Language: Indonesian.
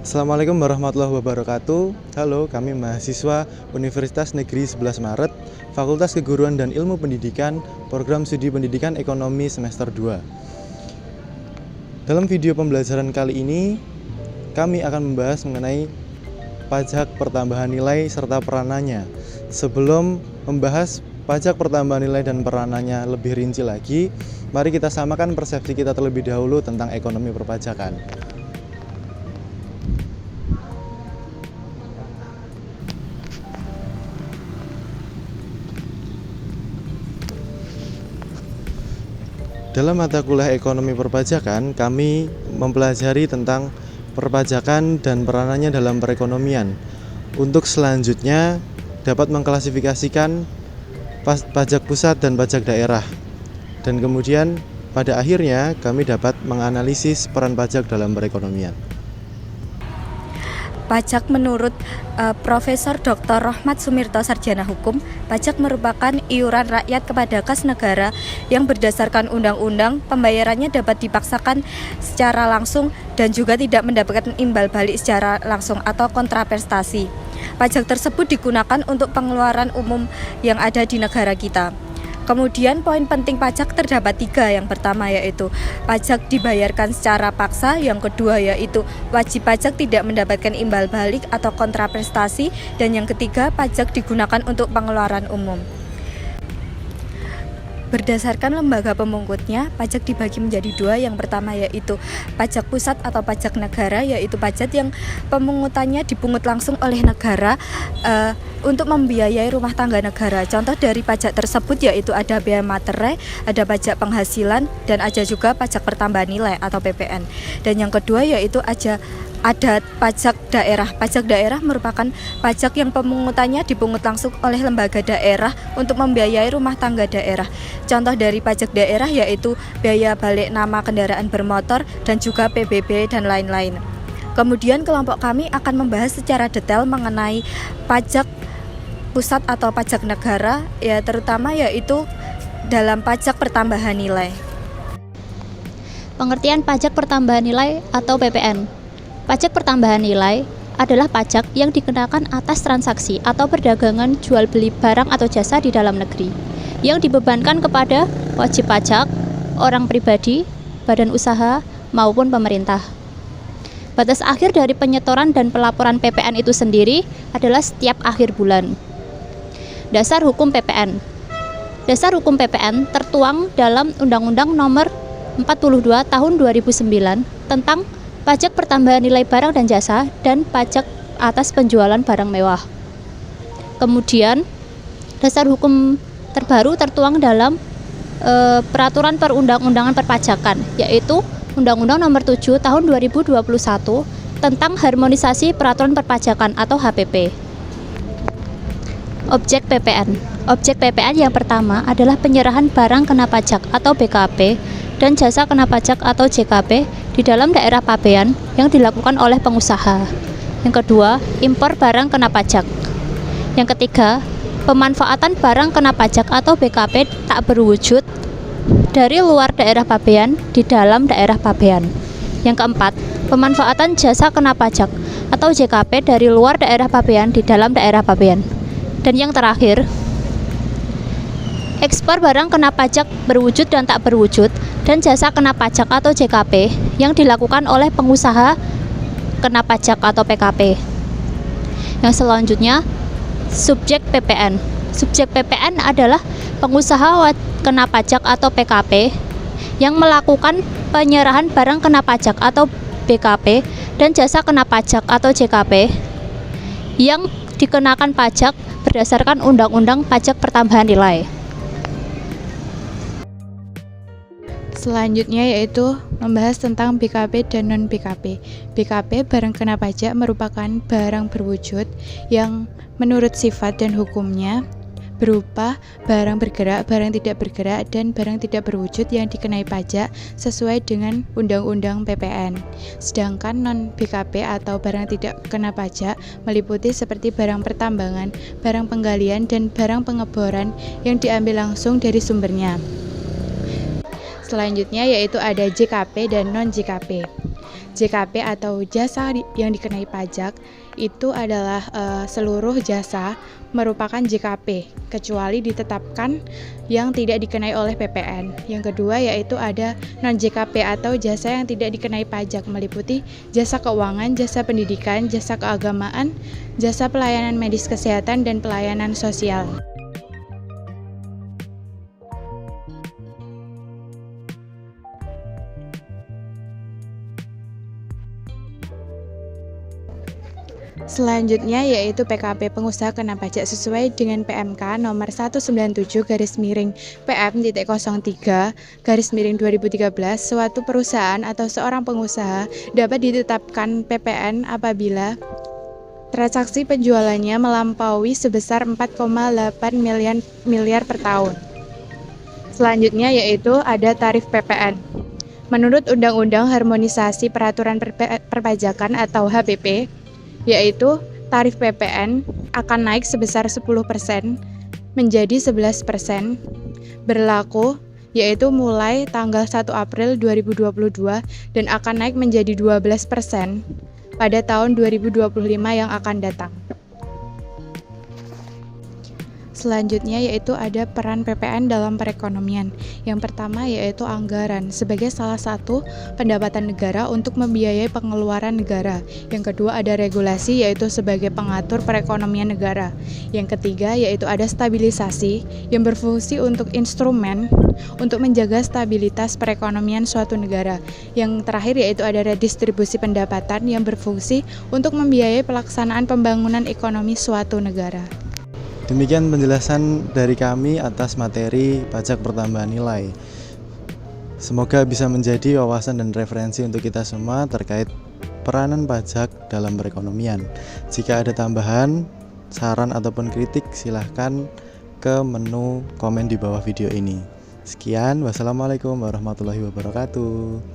Assalamualaikum warahmatullahi wabarakatuh. Halo, kami mahasiswa Universitas Negeri 11 Maret, Fakultas Keguruan dan Ilmu Pendidikan, Program Studi Pendidikan Ekonomi semester 2. Dalam video pembelajaran kali ini, kami akan membahas mengenai pajak pertambahan nilai serta peranannya. Sebelum membahas pajak pertambahan nilai dan peranannya lebih rinci lagi, mari kita samakan persepsi kita terlebih dahulu tentang ekonomi perpajakan. Dalam mata kuliah ekonomi perpajakan, kami mempelajari tentang perpajakan dan peranannya dalam perekonomian. Untuk selanjutnya dapat mengklasifikasikan pajak pusat dan pajak daerah. Dan kemudian pada akhirnya kami dapat menganalisis peran pajak dalam perekonomian. Pajak menurut Profesor Dr. Rohmat Sumirto Sarjana Hukum, pajak merupakan iuran rakyat kepada kas negara yang berdasarkan undang-undang. Pembayarannya dapat dipaksakan secara langsung dan juga tidak mendapatkan imbal balik secara langsung atau kontraprestasi. Pajak tersebut digunakan untuk pengeluaran umum yang ada di negara kita. Kemudian poin penting pajak terdapat 3. Yang pertama yaitu pajak dibayarkan secara paksa, yang kedua yaitu wajib pajak tidak mendapatkan imbal balik atau kontraprestasi, dan yang ketiga pajak digunakan untuk pengeluaran umum. Berdasarkan lembaga pemungkutnya, pajak dibagi menjadi 2. Yang pertama yaitu pajak pusat atau pajak negara, yaitu pajak yang pemungutannya dipungut langsung oleh negara untuk membiayai rumah tangga negara. Contoh dari pajak tersebut yaitu ada bea materai, ada pajak penghasilan, dan ada juga pajak pertambahan nilai atau PPN. Dan yang kedua yaitu ada pajak daerah. Pajak daerah merupakan pajak yang pemungutannya dipungut langsung oleh lembaga daerah untuk membiayai rumah tangga daerah. Contoh dari pajak daerah yaitu biaya balik nama kendaraan bermotor dan juga PBB dan lain-lain. Kemudian kelompok kami akan membahas secara detail mengenai pajak pusat atau pajak negara, ya terutama yaitu dalam pajak pertambahan nilai. Pengertian pajak pertambahan nilai atau PPN. Pajak pertambahan nilai adalah pajak yang dikenakan atas transaksi atau perdagangan jual beli barang atau jasa di dalam negeri, yang dibebankan kepada wajib pajak, orang pribadi, badan usaha, maupun pemerintah. Batas akhir dari penyetoran dan pelaporan PPN itu sendiri adalah setiap akhir bulan. Dasar hukum PPN. Dasar hukum PPN tertuang dalam Undang-Undang Nomor 42 Tahun 2009 tentang pajak pertambahan nilai barang dan jasa dan pajak atas penjualan barang mewah. Kemudian dasar hukum terbaru tertuang dalam peraturan perundang-undangan perpajakan, yaitu Undang-Undang Nomor 7 Tahun 2021 tentang harmonisasi peraturan perpajakan atau HPP. Objek PPN. Objek PPN yang pertama adalah penyerahan barang kena pajak atau BKP dan jasa kena pajak atau JKP di dalam daerah pabean yang dilakukan oleh pengusaha. Yang kedua, impor barang kena pajak. Yang ketiga, pemanfaatan barang kena pajak atau BKP tak berwujud dari luar daerah pabean di dalam daerah pabean. Yang keempat, pemanfaatan jasa kena pajak atau JKP dari luar daerah pabean di dalam daerah pabean. Dan yang terakhir, ekspor barang kena pajak berwujud dan tak berwujud dan jasa kena pajak atau JKP yang dilakukan oleh pengusaha kena pajak atau PKP. Yang selanjutnya, subjek PPN. Subjek PPN adalah pengusaha kena pajak atau PKP yang melakukan penyerahan barang kena pajak atau BKP dan jasa kena pajak atau JKP yang dikenakan pajak berdasarkan Undang-Undang Pajak Pertambahan Nilai. Selanjutnya yaitu membahas tentang BKP dan non-BKP. BKP, barang kena pajak, merupakan barang berwujud yang menurut sifat dan hukumnya berupa barang bergerak, barang tidak bergerak, dan barang tidak berwujud yang dikenai pajak sesuai dengan Undang-Undang PPN. Sedangkan non-BKP atau barang tidak kena pajak meliputi seperti barang pertambangan, barang penggalian, dan barang pengeboran yang diambil langsung dari sumbernya. Selanjutnya yaitu ada JKP dan non-JKP. JKP atau jasa yang dikenai pajak itu adalah seluruh jasa merupakan JKP kecuali ditetapkan yang tidak dikenai oleh PPN. Yang kedua yaitu ada non-JKP atau jasa yang tidak dikenai pajak meliputi jasa keuangan, jasa pendidikan, jasa keagamaan, jasa pelayanan medis kesehatan, dan pelayanan sosial. Selanjutnya yaitu PKP pengusaha kena pajak sesuai dengan PMK nomor 197/PM-03/2013 suatu perusahaan atau seorang pengusaha dapat ditetapkan PPN apabila transaksi penjualannya melampaui sebesar 4,8 miliar per tahun. Selanjutnya yaitu ada tarif PPN. Menurut Undang-Undang Harmonisasi Peraturan Perpajakan atau HPP, yaitu tarif PPN akan naik sebesar 10% menjadi 11% berlaku yaitu mulai tanggal 1 April 2022 dan akan naik menjadi 12% pada tahun 2025 yang akan datang. Selanjutnya yaitu ada peran PPN dalam perekonomian. Yang pertama yaitu anggaran sebagai salah satu pendapatan negara untuk membiayai pengeluaran negara. Yang kedua ada regulasi yaitu sebagai pengatur perekonomian negara. Yang ketiga yaitu ada stabilisasi yang berfungsi untuk instrumen untuk menjaga stabilitas perekonomian suatu negara. Yang terakhir yaitu ada redistribusi pendapatan yang berfungsi untuk membiayai pelaksanaan pembangunan ekonomi suatu negara. Demikian penjelasan dari kami atas materi pajak pertambahan nilai. Semoga bisa menjadi wawasan dan referensi untuk kita semua terkait peranan pajak dalam perekonomian. Jika ada tambahan, saran ataupun kritik, silahkan ke menu komen di bawah video ini. Sekian, wassalamualaikum warahmatullahi wabarakatuh.